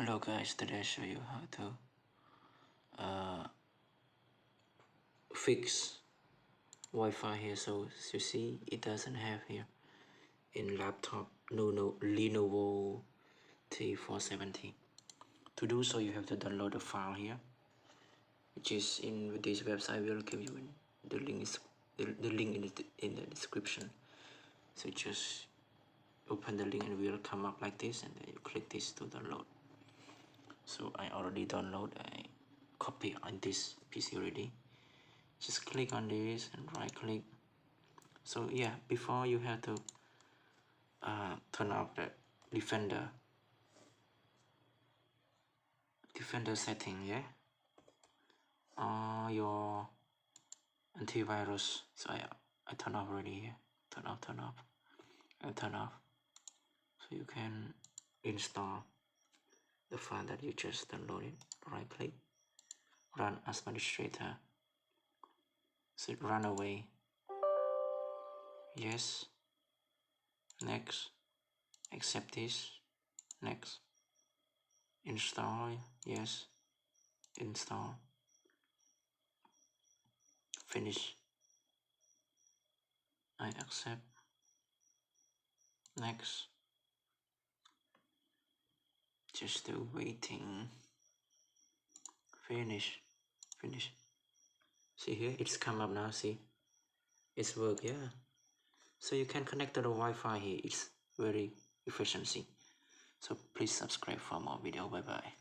Hello guys, today I show you how to fix Wi-Fi here. So as you see, it doesn't have here in laptop Lenovo T470. To do so, you have to download the file here, which is in this website. We'll give you the link is the link in the description. So just open the link and it will come up like this, and then you click this to download. So I already download a copy on this PC already. Just click on this and right click. So yeah, before you have to turn off the defender setting, yeah, your antivirus. So I turn off already here. Turn off and turn off. So you can install the file that you just downloaded. Right click, run as administrator. So run away. Yes. Next. Accept this. Next. Install. Yes. Install. Finish. I accept. Next. Just still waiting. Finish. See here, it's come up now. See, it's work. Yeah. So you can connect to the Wi-Fi here. It's very efficiency. So please subscribe for more video. Bye bye.